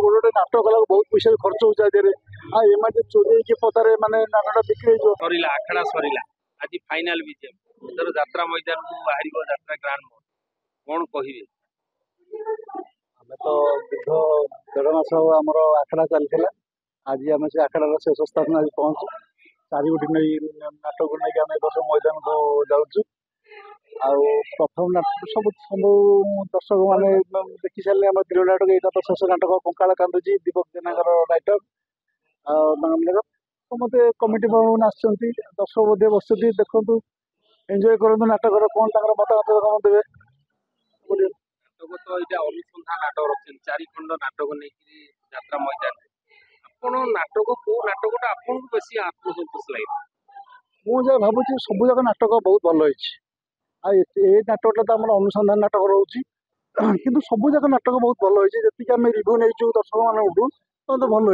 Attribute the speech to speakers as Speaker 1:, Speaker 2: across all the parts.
Speaker 1: गोटे नाटक कला बहुत पैसा खर्च हो एम चोरी की पदारे माने नाटक बिक्री
Speaker 2: सरिला आखड़ा सरिला आज फाइनाल बीजेम एथर यात्रा मैदान को बाहर यात्रा ग्रांड मोड कौन कहिबे
Speaker 1: आम तो दीर्घ 1.5 मास आमर आखड़ा चलता आज आम से आखड़ार शेष स्थान आज पहुंचु 4 गोटी नहीं नाटक को लेकिन आम बस मैदान को जाऊँ आउ प्रथम नाटक सब सब दर्शक मैंने देखी सारे आम गृह नाटक यहाँ तो शेष नाटक कंकाल कांदुची दीपक जेनागर नाटक समस्ते कमिटी मैंने आसुँच दर्शक बोधे बस देखु एंजय करूँ नाटक कौन मतामत देवे
Speaker 2: नाटक तो ये अनुसंधान नाटक रखते 4 खंड नाटक नहीं यात्रा मैदान आपण नाटक को नाटकटा आपन को बेसी आत्मसंतोष लगे
Speaker 1: मुझे भावुँ सब जाक नाटक बहुत भल ये नाटकटा तो आम अनुसंधान नाटक रोचे कि सब जाक नाटक बहुत भल जी आम रिव्यू नहीं दर्शक मानू तो भल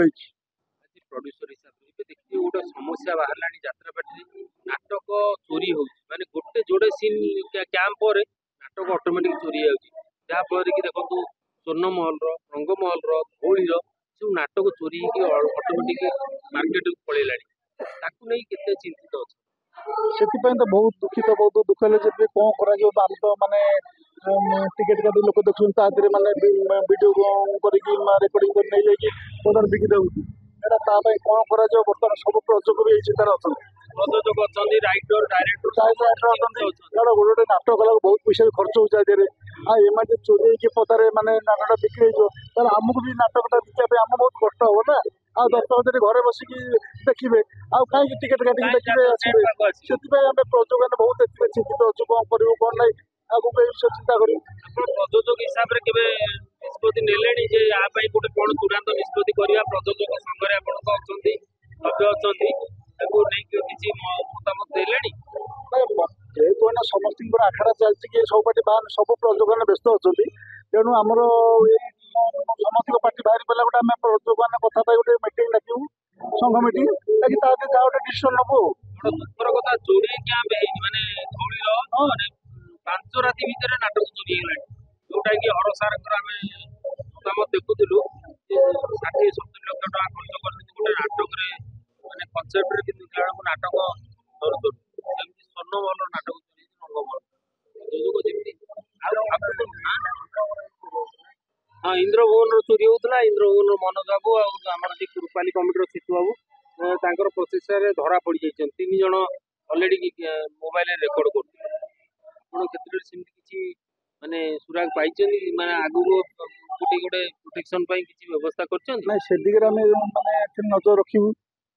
Speaker 2: प्रोड्यूसर हिसाब से देखिए गोटे समस्या बाहर यात्रा पार्टी नाटक चोरी हो माने गोटे जोड़े सीन कैंप पर नाटक ऑटोमेटिक चोरी होफल कि देखो स्वर्ण महल रंग महल धौली सब नाटक चोरी ऑटोमेटिक मार्केट को पलैला नहीं केते चिंतित अच्छे
Speaker 1: से तो बहुत दुखित बहुत दुख है कौन कर तो माने टिकेट काटी लोक देखते माने वीडियो रेकर्डिंग कर नहीं जाकि बिकी दे कौन कर बर्तमान सब प्रयोजक भी चिंतार अच्छा
Speaker 2: प्रयोजक अच्छा राइटर
Speaker 1: डायरेक्टर गोटे नाटक कला बहुत पैसा खर्च हो एम चोरी की पदारे माने नाटक बिक्री हो आमको भी नाटकटा बिका आम बहुत कष्ट हम ना आ दर्शक जब घरे बसिकी देखिए आउ कहीं टिकेट काटिक देखिए आसवे से प्रयोजक मैंने बहुत चिंतित अच्छु कौन कर कौन ना आगे विषय चिंता कर
Speaker 2: प्रयोजक हिसाब से केवे निष्पत्ति नेले जे या गोटे कौन चूड़ांत निष्पत्ति करवा प्रयोजक संगे आपण सभ्य अच्छा किसी मतामत देले
Speaker 1: जेहेतु समस्त आखड़ा चलती कि सब पार्टी बाहर सब प्रयोजक मैंने व्यस्त अच्छा तेणु आमर समस्त पार्टी बाहर पड़ा गोटे आम प्रयोजक मैंने कथा गोटे मीटिंग डाकू संघ मीटिंग ताकि जहाँ गोटे डिसीजन नबू
Speaker 2: दुखर कथा जोड़े कैंप माने धौलीर 5 राति भितर नाटक चोरी होगा जोटा कि हरसार आम मतामत देखुलु 60-70 लाख टका खर्च कर गोटे नाटक माने कनसेप्ट कि देखला नाटक स्वर्ण महल नाटक रंग हाँ इंद्रभुवन चोरी होता इंद्रभुवन मनोज बाबू आमर जी कृपाली कमिटी सीतू बाबू प्रोसेसर धरा पड़ जाइए 3 जन अलरेडी मोबाइल रेकर्ड कर क्षेत्र में किसी माने सुराग पाई माने आगु गोटे गोटे प्रोटेक्शन किसी व्यवस्था कर
Speaker 1: से दिगरे माने नजर रखू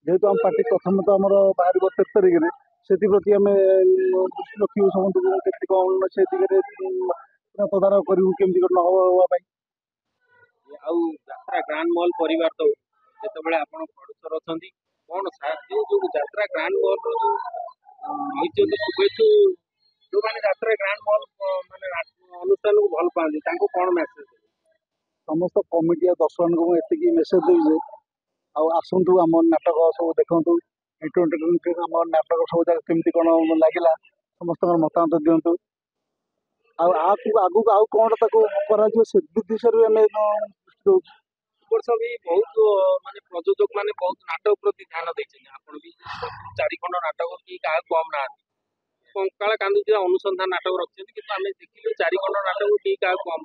Speaker 1: जेहेतु आम पार्टी प्रथम तो आम बाहर 13 तारिख में से प्रति आम दृष्टि रखू समस्त कौन से दिगरे तदारख करूँ केमती न होवाई
Speaker 2: यात्रा ग्रांड मॉल परिवार तो जिते आप प्रोड्यूसर अच्छा कौन जो यात्रा ग्रांड मॉल रही शुभेच्छु जो मैंने यात्रा ग्रांड मॉल माने अनुष्ठान को भल पाती कौन मेसेज
Speaker 1: समस्त कमिटी दर्शक को एति मेसेज दे आसतु आम नाटक सब देखु आम नाटक सब जगह केमती कौन लगे समस्त मतामत दिंतु आगू आउ कौन से दिशा दृष्टि दौर
Speaker 2: वर्ष भी बहुत माने प्रयोजक माने बहुत नाटक प्रति ध्यान देते आप भी 4 खंड नाटक की क्या कम ना कंकाल कांदुची अनुसंधान नाटक रखते कि आम देखिए 4 खंड नाटक की क्या कम